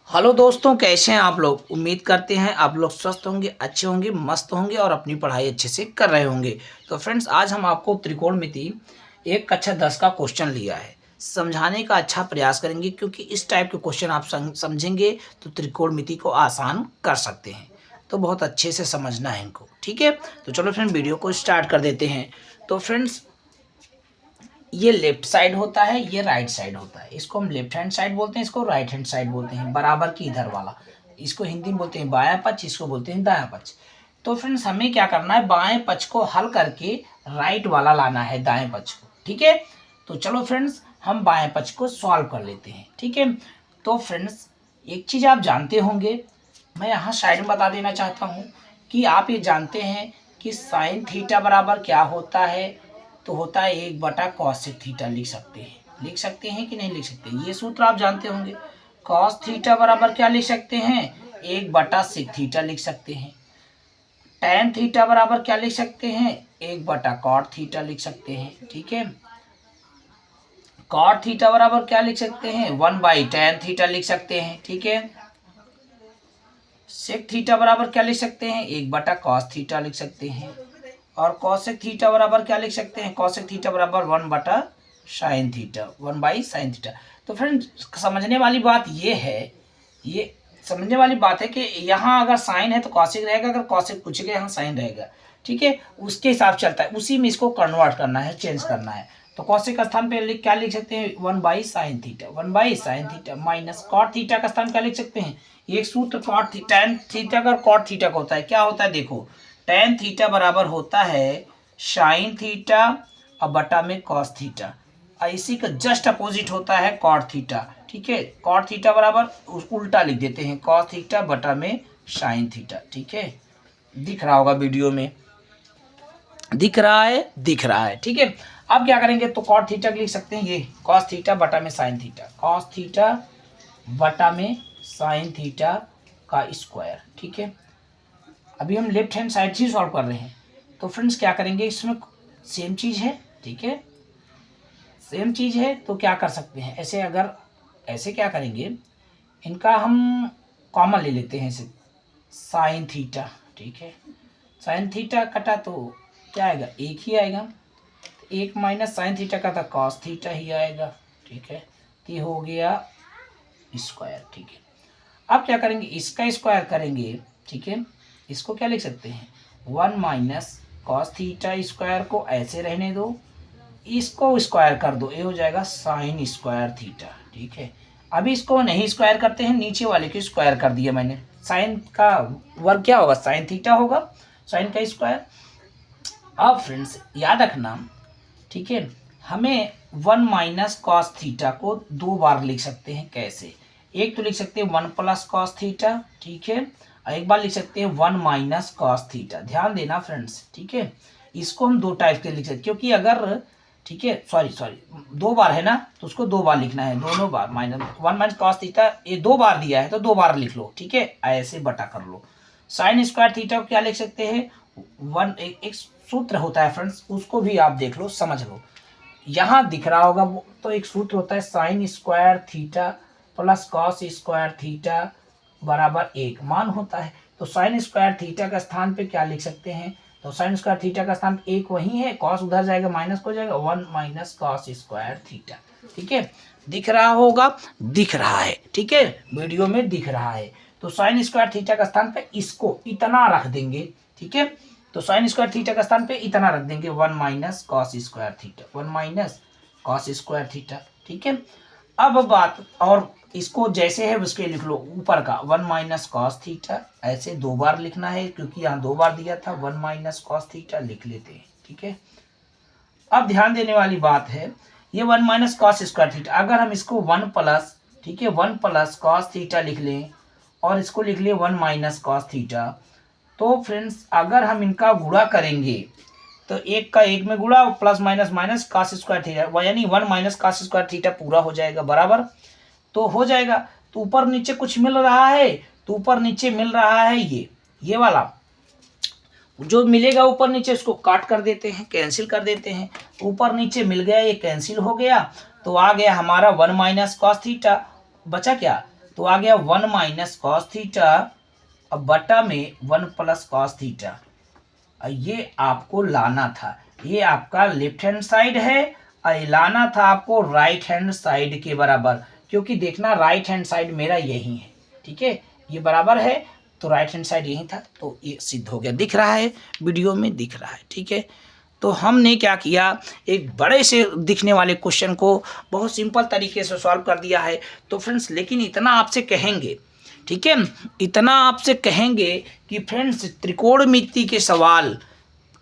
Hello दोस्तों, कैसे हैं आप लोग। उम्मीद करते हैं आप लोग स्वस्थ होंगे, अच्छे होंगे, मस्त होंगे और अपनी पढ़ाई अच्छे से कर रहे होंगे। तो फ्रेंड्स, आज हम आपको त्रिकोणमिति एक कक्षा 10 का क्वेश्चन लिया है, समझाने का अच्छा प्रयास करेंगे, क्योंकि इस टाइप के क्वेश्चन आप समझेंगे तो त्रिकोणमिति को आसान कर सकते हैं। तो बहुत अच्छे से समझना है इनको, ठीक है। तो चलो फ्रेंड, वीडियो को स्टार्ट कर देते हैं। तो फ्रेंड्स, ये लेफ्ट साइड होता है, ये राइट साइड होता है। इसको हम लेफ्ट हैंड साइड बोलते हैं, इसको राइट हैंड साइड बोलते हैं, बराबर की इधर वाला। इसको हिंदी में बोलते हैं बायां पक्ष, इसको बोलते हैं दायां पक्ष। तो फ्रेंड्स, हमें क्या करना है, बाएं पक्ष को हल करके राइट वाला लाना है दाएं पक्ष को, ठीक है। तो चलो फ्रेंड्स, हम बाएं पक्ष को सॉल्व कर लेते हैं, ठीक है। तो फ्रेंड्स, एक चीज़ आप जानते होंगे, मैं यहाँ साइड में बता देना चाहता हूँ कि आप ये जानते हैं कि साइन थीटा बराबर क्या होता है। तो होता है 1/cos थीटा। लिख सकते हैं कि नहीं लिख सकते, ये सूत्र आप जानते होंगे। cos थीटा बराबर क्या लिख सकते हैं, 1/sec थीटा लिख सकते हैं। tan थीटा बराबर क्या लिख सकते हैं, 1/cot थीटा लिख सकते हैं, ठीक है। cot थीटा बराबर क्या लिख सकते हैं, 1/tan थीटा लिख सकते हैं, ठीक है। sec थीटा बराबर क्या लिख सकते हैं, 1/cos थीटा लिख सकते हैं। और cosec थीटा बराबर क्या लिख सकते हैं, cosec थीटा बराबर 1/sin थीटा, 1/sin थीटा। तो फ्रेंड, समझने वाली बात ये है, ये समझने वाली बात है कि यहाँ अगर साइन है तो cosec रहेगा, अगर cosec पूछेगा यहाँ साइन रहेगा, ठीक है। उसके हिसाब चलता है, उसी में इसको कन्वर्ट करना है, चेंज करना है। तो cosec का स्थान पे क्या लिख सकते हैं, 1/sin theta, 1/sin theta minus cot theta का स्थान क्या लिख सकते हैं। एक सूत्र cot tan थीटा का cot थीटा का होता है, क्या होता है देखो, tan थीटा बराबर होता है sin थीटा और बटा में cos थीटा। इसी का जस्ट अपोजिट होता है cot थीटा, ठीक है। cot थीटा बराबर उल्टा लिख देते हैं, cos थीटा बटा में sin थीटा, ठीक है। दिख रहा होगा वीडियो में, दिख रहा है, ठीक है। अब क्या करेंगे, तो cot थीटा लिख सकते हैं, ये cos थीटा बटा में sin थीटा, cos थीटा बटा में sin थीटा का स्क्वायर, ठीक है। अभी हम लेफ्ट हैंड साइड से सॉल्व कर रहे हैं। तो फ्रेंड्स, क्या करेंगे, इसमें सेम चीज़ है, ठीक है, सेम चीज़ है। तो क्या कर सकते हैं, ऐसे क्या करेंगे, इनका हम कॉमन ले लेते हैं, इसे साइन थीटा, ठीक है। साइन थीटा कटा तो क्या आएगा, एक ही आएगा। एक माइनस साइन थीटा का था, कॉस थीटा ही आएगा, ठीक है। तो ये हो गया स्क्वायर, ठीक है। अब क्या करेंगे, इसका स्क्वायर करेंगे, ठीक है। इसको क्या लिख सकते हैं, 1 - cos θ स्क्वायर को ऐसे रहने दो, इसको स्क्वायर कर दो, ये हो जाएगा साइन स्क्वायर थीटा, ठीक है। अभी इसको नहीं स्क्वायर करते हैं, नीचे वाले को स्क्वायर कर दिया मैंने। साइन का वर्ग क्या होगा, साइन थीटा होगा, साइन का स्क्वायर। अब फ्रेंड्स, याद रखना, ठीक है, हमें 1 - cos θ को 2 बार लिख सकते हैं। कैसे, एक तो लिख सकते हैं 1 + cos θ, ठीक है, और एक बार लिख सकते हैं 1 - cos θ। ध्यान देना फ्रेंड्स, ठीक है, इसको हम 2 टाइप के लिख सकते हैं, क्योंकि अगर, ठीक है, सॉरी 2 बार है ना, तो उसको 2 बार लिखना है, दोनों बार। 1 - cos θ ये 2 बार दिया है तो 2 बार लिख लो, ठीक है, ऐसे बटा कर लो। साइन स्क्वायर थीटा को क्या लिख सकते हैं, एक सूत्र होता है फ्रेंड्स, उसको भी आप देख लो, समझ लो। यहाँ दिख रहा होगा वो, तो एक सूत्र होता है sine square theta plus cos square theta बराबर 1 मान होता है। तो साइन स्क्वायर थीटा का स्थान पे क्या लिख सकते हैं, तो साइन स्क्वायर थीटा का स्थान 1 वही है, कॉस उधर जाएगा, माइनस हो जाएगा, 1 - cos स्क्वायर थीटा, ठीक है। दिख रहा होगा, दिख रहा है, ठीक है, वीडियो में दिख रहा है। तो साइन स्क्वायर थीटा का स्थान पे इसको इतना रख देंगे, ठीक है। तो साइन स्क्वायर थीटा का स्थान पे इतना रख देंगे, 1 - cos square theta, 1 - cos square theta, ठीक है। अब बात, और इसको जैसे है उसके लिख लो, ऊपर का 1 - cos θ ऐसे 2 बार लिखना है, क्योंकि यहाँ 2 बार दिया था, 1 - cos θ लिख लेते हैं, ठीक है। अब ध्यान देने वाली बात है, ये 1 - cos स्क्वायर थीटा, अगर हम इसको 1 प्लस, ठीक है, 1 + cos θ लिख लें और इसको लिख लिए 1 - cos θ, तो फ्रेंड्स, अगर हम इनका गुणा करेंगे तो एक का एक में गुणा, plus minus minus cos square theta, यानी 1 - cos स्क्वायर थीटा पूरा हो जाएगा, बराबर तो हो जाएगा। तो ऊपर नीचे कुछ मिल रहा है, तो ऊपर नीचे मिल रहा है ये वाला जो मिलेगा ऊपर नीचे, उसको काट कर देते हैं, कैंसिल कर देते हैं। ऊपर नीचे मिल गया, ये कैंसिल हो गया, तो आ गया हमारा 1 - cos θ। बचा क्या, तो आ गया 1 माइनस कॉस थीटा अब बटा में 1 प्लस कॉस थीटा। ये आपको लाना था, ये आपका लेफ्ट हैंड साइड है और लाना था आपको राइट हैंड साइड के बराबर, क्योंकि देखना राइट हैंड साइड मेरा यही है, ठीक है, ये बराबर है तो राइट हैंड साइड यही था, तो ये सिद्ध हो गया, दिख रहा है वीडियो में, दिख रहा है, ठीक है। तो हमने क्या किया, एक बड़े से दिखने वाले क्वेश्चन को बहुत सिंपल तरीके से सॉल्व कर दिया है। तो फ्रेंड्स लेकिन इतना आपसे कहेंगे, ठीक है, इतना आपसे कहेंगे कि फ्रेंड्स त्रिकोणमिति के सवाल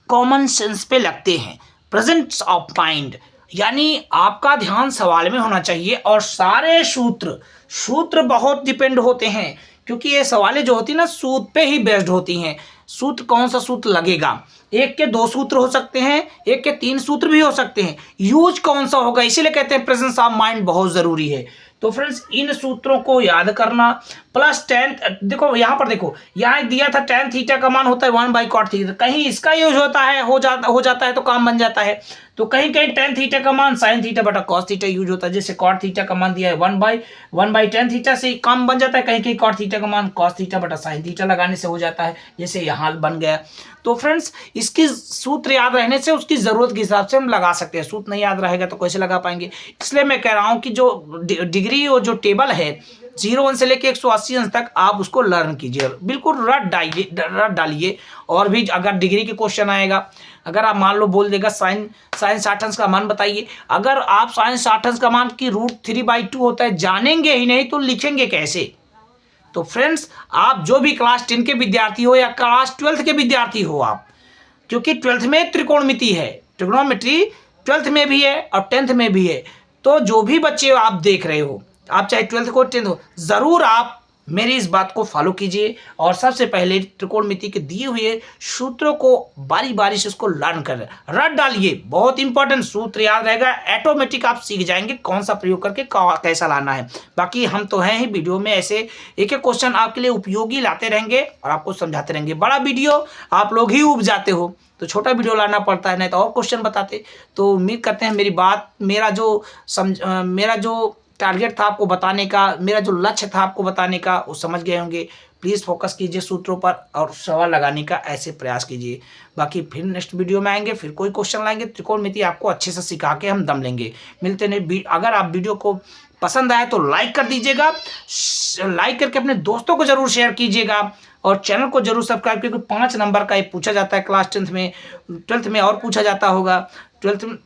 कॉमन सेंस पे लगते हैं, प्रेजेंस ऑफ माइंड, यानी आपका ध्यान सवाल में होना चाहिए। और सारे सूत्र बहुत डिपेंड होते हैं, क्योंकि ये सवालें जो होती है ना सूत्र पे ही बेस्ड होती हैं। सूत्र कौन सा सूत्र लगेगा, एक के 2 सूत्र हो सकते हैं, एक के 3 सूत्र भी हो सकते हैं, यूज कौन सा होगा, इसीलिए कहते हैं प्रेजेंस ऑफ माइंड बहुत ज़रूरी है। तो फ्रेंड्स इन सूत्रों को याद करना प्लस टेन, देखो यहाँ पर देखो, यहाँ दिया था tan थीटा का मान होता है 1/cot थीटा, कहीं इसका यूज होता है हो जाता है तो काम बन जाता है। तो कहीं कहीं tan थीटा का मान sin थीटा बटा cos थीटा यूज होता है, जैसे cot थीटा का मान दिया है 1/tan थीटा से काम बन जाता है, कहीं कहीं cot थीटा का मान cos थीटा बटा sin थीटा लगाने से हो जाता है, जैसे यहाँ बन गया। तो फ्रेंड्स इसकी सूत्र याद रहने से उसकी ज़रूरत के हिसाब से हम लगा सकते हैं, सूत्र नहीं याद रहेगा तो कैसे लगा पाएंगे। इसलिए मैं कह रहा हूँ कि जो डिग्री और जो टेबल है 01 से लेके 180 अंक तक आप उसको लर्न कीजिए, बिल्कुल रट डालिए। और भी अगर डिग्री के क्वेश्चन आएगा, अगर आप मान लो बोल देगा साइन 60 अंश का मान बताइए, अगर आप साइन 60 अंश का मान की √3/2 होता है जानेंगे ही नहीं तो लिखेंगे कैसे। तो फ्रेंड्स आप जो भी क्लास 10 के विद्यार्थी हो या क्लास 12th के विद्यार्थी हो आप, क्योंकि 12th में त्रिकोणमिति है, ट्रिग्नोमेट्री 12th में भी है और 10th में भी है, तो जो भी बच्चे आप देख रहे हो, आप चाहे 12th को 10th हो, ज़रूर आप मेरी इस बात को फॉलो कीजिए और सबसे पहले त्रिकोणमिति के दिए हुए सूत्रों को बारी बारी से उसको लर्न कर रट डालिए, बहुत इंपॉर्टेंट सूत्र याद रहेगा, ऑटोमेटिक आप सीख जाएंगे कौन सा प्रयोग करके कैसा लाना है। बाकी हम तो हैं ही वीडियो में ऐसे एक एक क्वेश्चन आपके लिए उपयोगी लाते रहेंगे और आपको समझाते रहेंगे। बड़ा वीडियो आप लोग ही उब जाते हो तो छोटा वीडियो लाना पड़ता है, नहीं तो और क्वेश्चन बताते। तो उम्मीद करते हैं मेरी बात, मेरा जो टारगेट था आपको बताने का, मेरा जो लक्ष्य था आपको बताने का, वो समझ गए होंगे। प्लीज़ फोकस कीजिए सूत्रों पर और सवाल लगाने का ऐसे प्रयास कीजिए। बाकी फिर नेक्स्ट वीडियो में आएंगे, फिर कोई क्वेश्चन लाएंगे, त्रिकोणमिति आपको अच्छे से सिखा के हम दम लेंगे। मिलते नहीं, अगर आप वीडियो को पसंद आए तो लाइक कर दीजिएगा, लाइक करके अपने दोस्तों को ज़रूर शेयर कीजिएगा और चैनल को जरूर सब्सक्राइब, क्योंकि 5 नंबर का ये पूछा जाता है क्लास 10th में, 12th में और पूछा जाता होगा 12th में,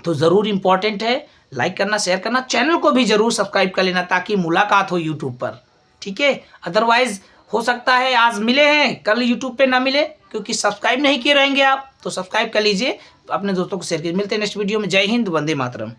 तो ज़रूर इंपॉर्टेंट है। लाइक करना, शेयर करना, चैनल को भी जरूर सब्सक्राइब कर लेना ताकि मुलाकात हो यूट्यूब पर, ठीक है। अदरवाइज हो सकता है आज मिले हैं कल यूट्यूब पे ना मिले, क्योंकि सब्सक्राइब नहीं किए रहेंगे आप, तो सब्सक्राइब कर लीजिए, अपने दोस्तों को शेयर कीजिए। मिलते हैं नेक्स्ट वीडियो में। जय हिंद, वंदे मातरम।